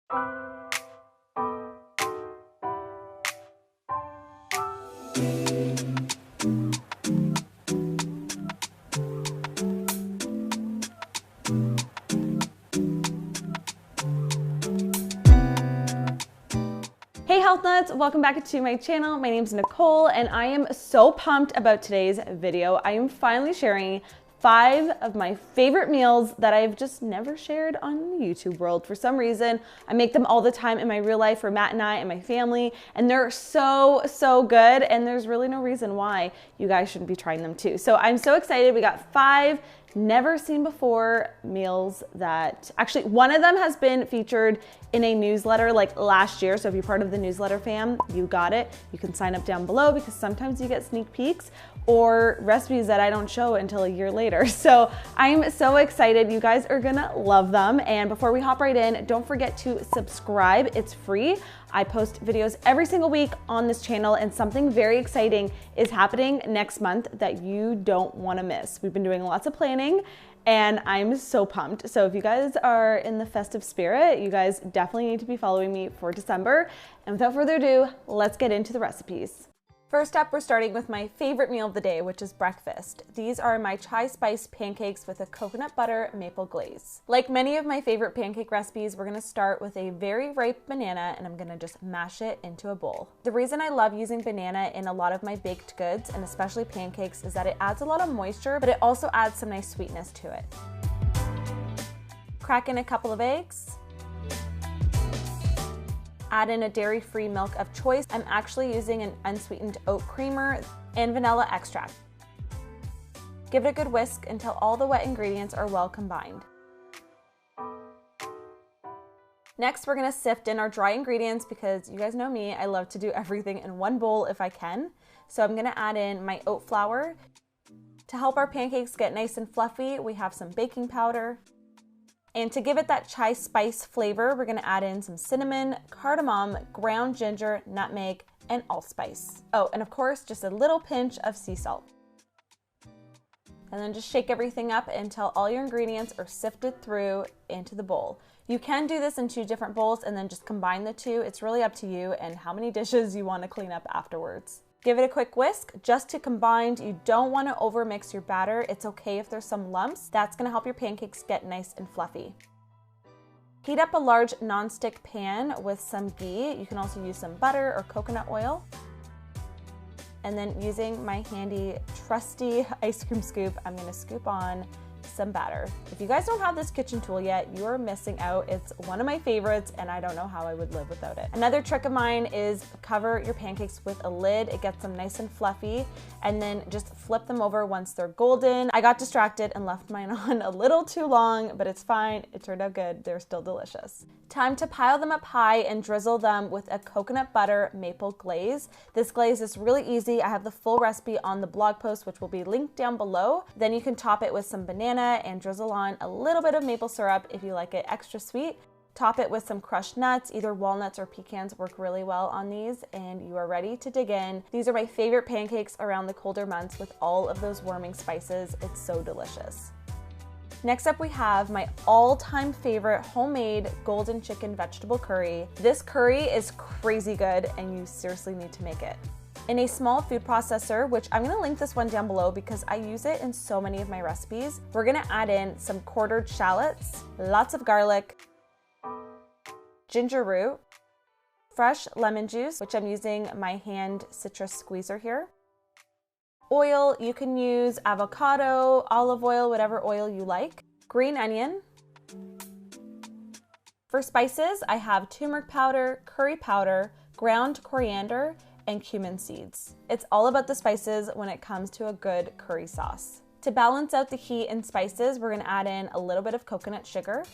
Hey Health Nuts, welcome back to my channel. My name is Nicole and I am so pumped about today's video. I am finally sharing 5 of my favorite meals that I've just never shared on the YouTube world. For some reason, I make them all the time in my real life for Matt and I and my family, and they're so good, and there's really no reason why you guys shouldn't be trying them too. So I'm so excited. We got 5 never seen before meals that actually one of them has been featured in a newsletter like last year. So if you're part of the newsletter fam, you got it. You can sign up down below because sometimes you get sneak peeks or recipes that I don't show until a year later. So I'm so excited. You guys are gonna love them. And before we hop right in, don't forget to subscribe. It's free. I post videos every single week on this channel, and something very exciting is happening next month that you don't want to miss. We've been doing lots of planning and I'm so pumped. So if you guys are in the festive spirit, you guys definitely need to be following me for December. And without further ado, let's get into the recipes. First up, we're starting with my favorite meal of the day, which is breakfast. These are my chai spice pancakes with a coconut butter maple glaze. Like many of my favorite pancake recipes, we're gonna start with a very ripe banana and I'm gonna just mash it into a bowl. The reason I love using banana in a lot of my baked goods, and especially pancakes, is that it adds a lot of moisture, but it also adds some nice sweetness to it. Crack in a couple of eggs. Add in a dairy-free milk of choice. I'm actually using an unsweetened oat creamer and vanilla extract. Give it a good whisk until all the wet ingredients are well combined. Next, we're gonna sift in our dry ingredients because you guys know me, I love to do everything in one bowl if I can. So I'm gonna add in my oat flour. To help our pancakes get nice and fluffy, we have some baking powder. And to give it that chai spice flavor, we're gonna add in some cinnamon, cardamom, ground ginger, nutmeg, and allspice. Oh, and of course, just a little pinch of sea salt. And then just shake everything up until all your ingredients are sifted through into the bowl. You can do this in 2 different bowls and then just combine the 2. It's really up to you and how many dishes you wanna clean up afterwards. Give it a quick whisk just to combine. You don't want to overmix your batter. It's okay if there's some lumps. That's going to help your pancakes get nice and fluffy. Heat up a large nonstick pan with some ghee. You can also use some butter or coconut oil. And then using my handy, trusty ice cream scoop, I'm going to scoop on some batter. If you guys don't have this kitchen tool yet, you are missing out. It's one of my favorites and I don't know how I would live without it. Another trick of mine is cover your pancakes with a lid. It gets them nice and fluffy, and then just flip them over once they're golden. I got distracted and left mine on a little too long, but it's fine. It turned out good. They're still delicious. Time to pile them up high and drizzle them with a coconut butter maple glaze. This glaze is really easy. I have the full recipe on the blog post, which will be linked down below. Then you can top it with some banana and drizzle on a little bit of maple syrup if you like it extra sweet. Top it with some crushed nuts. Either walnuts or pecans work really well on these, and you are ready to dig in. These are my favorite pancakes around the colder months with all of those warming spices. It's so delicious. Next up, we have my all-time favorite homemade golden chicken vegetable curry. This curry is crazy good and you seriously need to make it. In a small food processor, which I'm gonna link this one down below because I use it in so many of my recipes, we're gonna add in some quartered shallots, lots of garlic, ginger root, fresh lemon juice, which I'm using my hand citrus squeezer here, oil. You can use avocado, olive oil, whatever oil you like, green onion. For spices, I have turmeric powder, curry powder, ground coriander, and cumin seeds. It's all about the spices when it comes to a good curry sauce. To balance out the heat and spices, we're gonna add in a little bit of coconut sugar,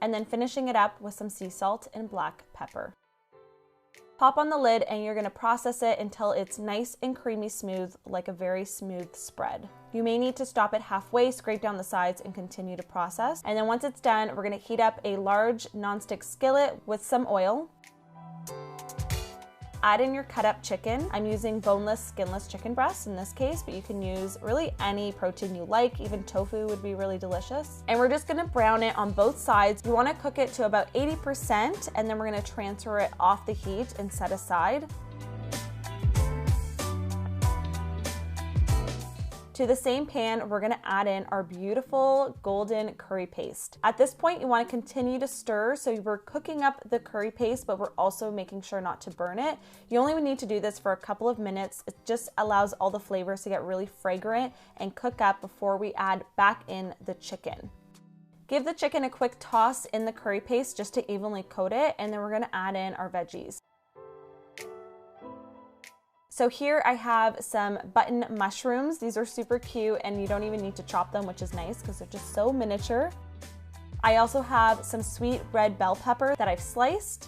and then finishing it up with some sea salt and black pepper. Pop on the lid and you're gonna process it until it's nice and creamy smooth, like a very smooth spread. You may need to stop it halfway, scrape down the sides, and continue to process. And then once it's done, we're gonna heat up a large nonstick skillet with some oil. add in your cut up chicken. I'm using boneless, skinless chicken breasts in this case, but you can use really any protein you like. Even tofu would be really delicious. And we're just gonna brown it on both sides. You wanna cook it to about 80%, and then we're gonna transfer it off the heat and set aside. To the same pan, we're gonna add in our beautiful golden curry paste. At this point, you wanna continue to stir, so we're cooking up the curry paste, but we're also making sure not to burn it. You only need to do this for a couple of minutes. It just allows all the flavors to get really fragrant and cook up before we add back in the chicken. Give the chicken a quick toss in the curry paste just to evenly coat it, and then we're gonna add in our veggies. So here I have some button mushrooms. These are super cute and you don't even need to chop them, which is nice because they're just so miniature. I also have some sweet red bell pepper that I've sliced,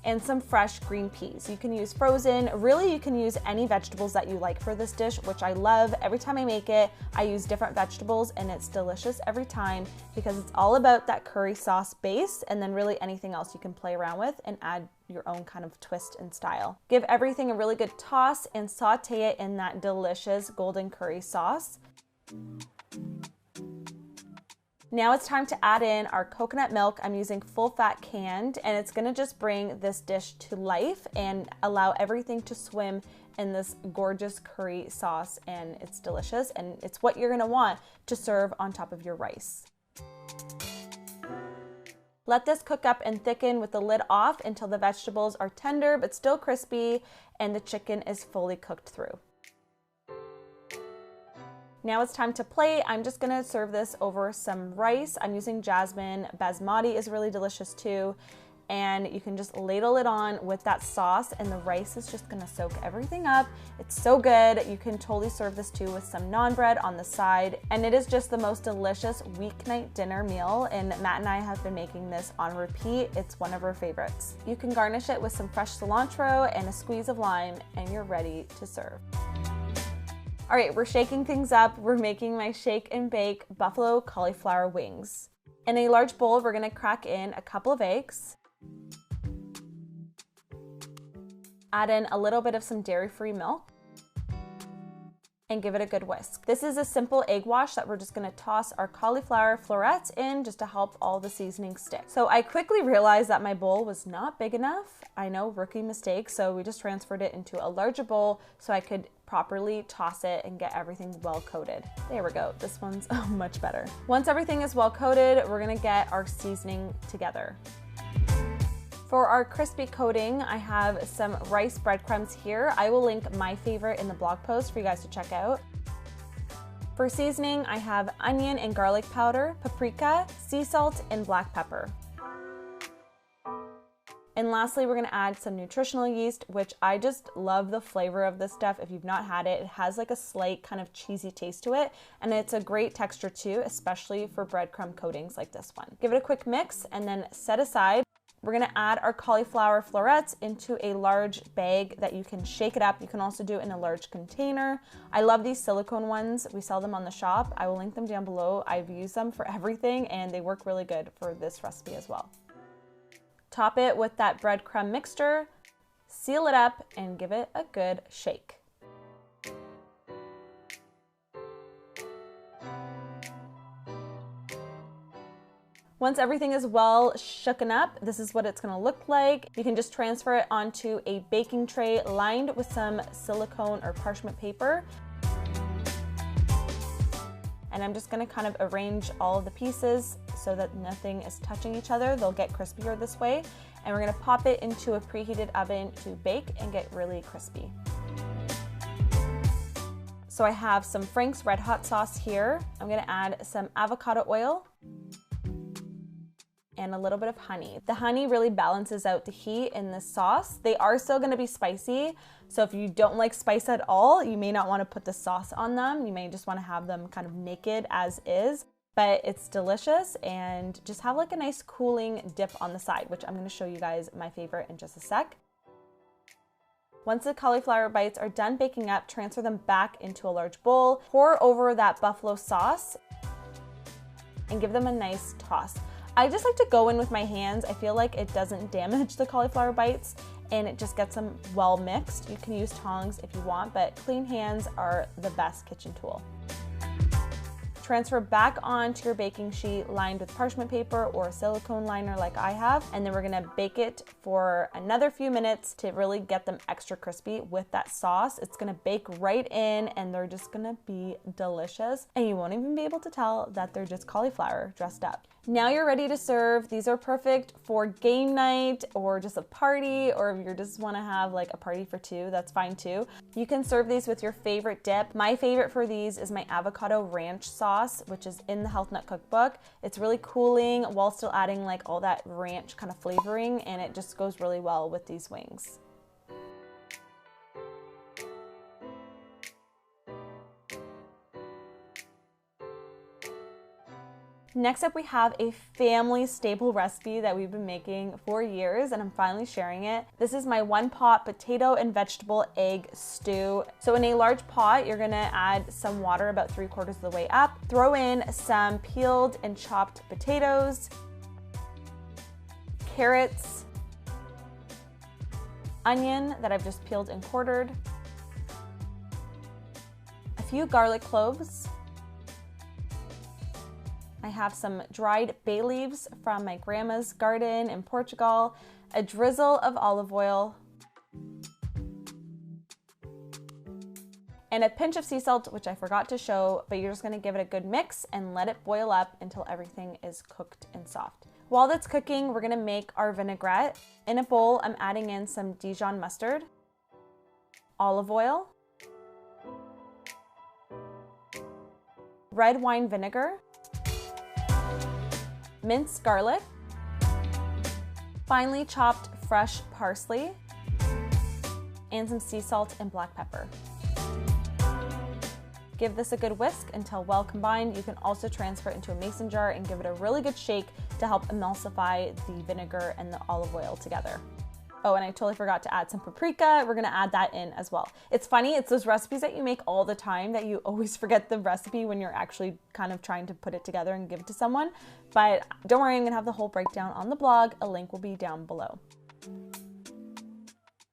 and some fresh green peas. You can use frozen, really you can use any vegetables that you like for this dish, which I love. Every time I make it, I use different vegetables and it's delicious every time because it's all about that curry sauce base, and then really anything else you can play around with and add your own kind of twist and style. Give everything a really good toss and saute it in that delicious golden curry sauce. Now it's time to add in our coconut milk. I'm using full fat canned, and it's gonna just bring this dish to life and allow everything to swim in this gorgeous curry sauce, and it's delicious, and it's what you're gonna want to serve on top of your rice. Let this cook up and thicken with the lid off until the vegetables are tender but still crispy and the chicken is fully cooked through. Now it's time to plate. I'm just gonna serve this over some rice. I'm using jasmine. Basmati is really delicious too. And you can just ladle it on with that sauce, and the rice is just gonna soak everything up. It's so good. You can totally serve this too with some naan bread on the side. And it is just the most delicious weeknight dinner meal. And Matt and I have been making this on repeat. It's one of our favorites. You can garnish it with some fresh cilantro and a squeeze of lime, and you're ready to serve. All right, we're shaking things up. We're making my shake and bake buffalo cauliflower wings. In a large bowl, we're gonna crack in a couple of eggs. Add in a little bit of some dairy-free milk and give it a good whisk. This is a simple egg wash that we're just gonna toss our cauliflower florets in just to help all the seasoning stick. So I quickly realized that my bowl was not big enough. I know, rookie mistake. So we just transferred it into a larger bowl so I could properly toss it and get everything well coated. There we go, this one's much better. Once everything is well coated, we're gonna get our seasoning together. For our crispy coating, I have some rice breadcrumbs here. I will link my favorite in the blog post for you guys to check out. For seasoning, I have onion and garlic powder, paprika, sea salt, and black pepper. And lastly, we're gonna add some nutritional yeast, which I just love the flavor of this stuff. If you've not had it, it has like a slight kind of cheesy taste to it, and it's a great texture too, especially for breadcrumb coatings like this one. Give it a quick mix and then set aside. We're gonna add our cauliflower florets into a large bag that you can shake it up. You can also do it in a large container. I love these silicone ones. We sell them on the shop. I will link them down below. I've used them for everything and they work really good for this recipe as well. Top it with that breadcrumb mixture, seal it up, and give it a good shake. Once everything is well shooken up, this is what it's gonna look like. You can just transfer it onto a baking tray lined with some silicone or parchment paper. And I'm just gonna kind of arrange all of the pieces so that nothing is touching each other. They'll get crispier this way. And we're gonna pop it into a preheated oven to bake and get really crispy. So I have some Frank's Red Hot sauce here. I'm gonna add some avocado oil and a little bit of honey. The honey really balances out the heat in this sauce. They are still gonna be spicy, so if you don't like spice at all, you may not wanna put the sauce on them. You may just wanna have them kind of naked as is, but it's delicious, and just have like a nice cooling dip on the side, which I'm gonna show you guys my favorite in just a sec. Once the cauliflower bites are done baking up, transfer them back into a large bowl, pour over that buffalo sauce, and give them a nice toss. I just like to go in with my hands. I feel like it doesn't damage the cauliflower bites and it just gets them well mixed. You can use tongs if you want, but clean hands are the best kitchen tool. Transfer back onto your baking sheet lined with parchment paper or a silicone liner like I have, and then we're gonna bake it for another few minutes to really get them extra crispy with that sauce. It's gonna bake right in and they're just gonna be delicious, and you won't even be able to tell that they're just cauliflower dressed up. Now you're ready to serve. These are perfect for game night or just a party, or if you just wanna have like a party for two, that's fine too. You can serve these with your favorite dip. My favorite for these is my avocado ranch sauce, which is in the Health Nut Cookbook. It's really cooling while still adding like all that ranch kind of flavoring, and it just goes really well with these wings. Next up, we have a family staple recipe that we've been making for years, and I'm finally sharing it. This is my one pot potato and vegetable egg stew. So in a large pot, you're gonna add some water about 3/4 of the way up. Throw in some peeled and chopped potatoes, carrots, onion that I've just peeled and quartered, a few garlic cloves. I have some dried bay leaves from my grandma's garden in Portugal, a drizzle of olive oil, and a pinch of sea salt, which I forgot to show, but you're just gonna give it a good mix and let it boil up until everything is cooked and soft. While that's cooking, we're gonna make our vinaigrette. In a bowl, I'm adding in some Dijon mustard, olive oil, red wine vinegar, minced garlic, finely chopped fresh parsley, and some sea salt and black pepper. Give this a good whisk until well combined. You can also transfer it into a mason jar and give it a really good shake to help emulsify the vinegar and the olive oil together. Oh, and I totally forgot to add some paprika. We're gonna add that in as well. It's funny, it's those recipes that you make all the time that you always forget the recipe when you're actually kind of trying to put it together and give it to someone. But don't worry, I'm gonna have the whole breakdown on the blog. A link will be down below.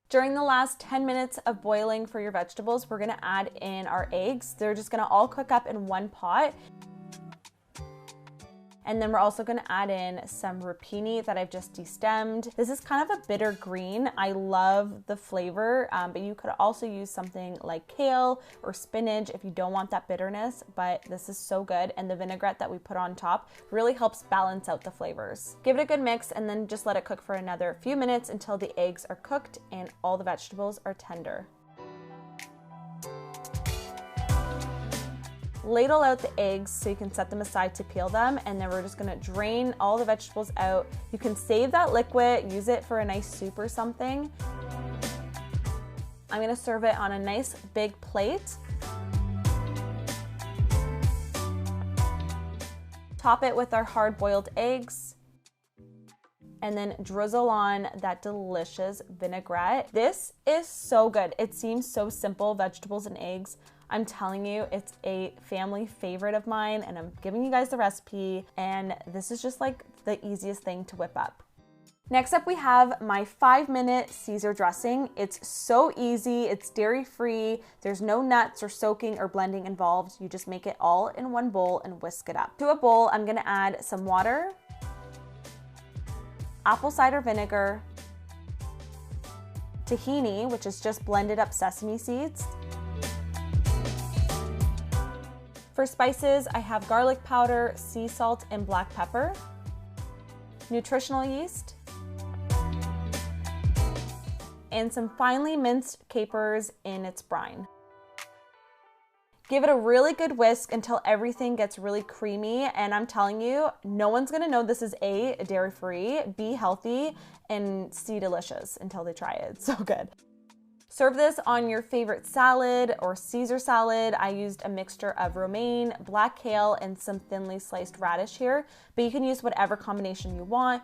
During the last 10 minutes of boiling for your vegetables, we're gonna add in our eggs. They're just gonna all cook up in one pot. And then we're also gonna add in some rapini that I've just destemmed. This is kind of a bitter green. I love the flavor, but you could also use something like kale or spinach if you don't want that bitterness, but this is so good. And the vinaigrette that we put on top really helps balance out the flavors. Give it a good mix and then just let it cook for another few minutes until the eggs are cooked and all the vegetables are tender. Ladle out the eggs so you can set them aside to peel them, and then we're just gonna drain all the vegetables out. You can save that liquid, use it for a nice soup or something. I'm gonna serve it on a nice big plate. Top it with our hard-boiled eggs, and then drizzle on that delicious vinaigrette. This is so good. It seems so simple, vegetables and eggs. I'm telling you, it's a family favorite of mine, and I'm giving you guys the recipe, and this is just like the easiest thing to whip up. Next up, we have my 5-minute Caesar dressing. It's so easy, it's dairy-free, there's no nuts or soaking or blending involved. You just make it all in one bowl and whisk it up. To a bowl, I'm gonna add some water, apple cider vinegar, tahini, which is just blended up sesame seeds. For spices, I have garlic powder, sea salt, and black pepper, nutritional yeast, and some finely minced capers in its brine. Give it a really good whisk until everything gets really creamy, and I'm telling you, no one's gonna know this is A, dairy-free, B, healthy, and C, delicious until they try it. It's so good. Serve this on your favorite salad or Caesar salad. I used a mixture of romaine, black kale, and some thinly sliced radish here, but you can use whatever combination you want.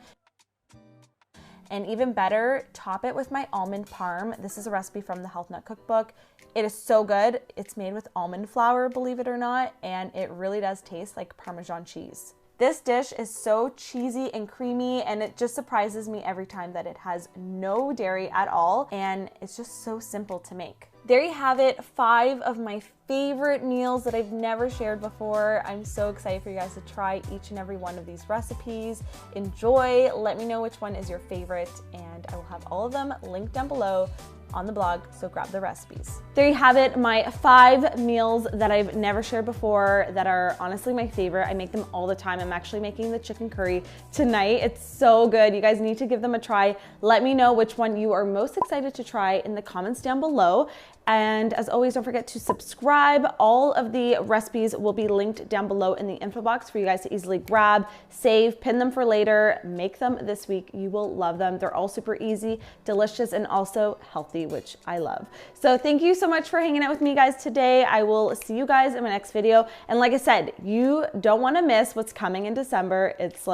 And even better, top it with my almond parm. This is a recipe from the Health Nut Cookbook. It is so good. It's made with almond flour, believe it or not, and it really does taste like Parmesan cheese. This dish is so cheesy and creamy, and it just surprises me every time that it has no dairy at all, and it's just so simple to make. There you have it, 5 of my favorite meals that I've never shared before. I'm so excited for you guys to try each and every one of these recipes. Enjoy, let me know which one is your favorite, and I will have all of them linked down below on the blog, so grab the recipes. There you have it, my 5 meals that I've never shared before that are honestly my favorite. I make them all the time. I'm actually making the chicken curry tonight. It's so good. You guys need to give them a try. Let me know which one you are most excited to try in the comments down below. And as always, don't forget to subscribe. All of the recipes will be linked down below in the info box for you guys to easily grab, save, pin them for later, make them this week. You will love them. They're all super easy, delicious, and also healthy, which I love. So thank you so much for hanging out with me guys today. I will see you guys in my next video. And like I said, you don't want to miss what's coming in December. It's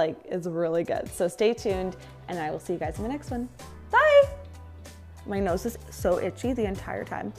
really good. So stay tuned, and I will see you guys in the next one. Bye. My nose is so itchy the entire time.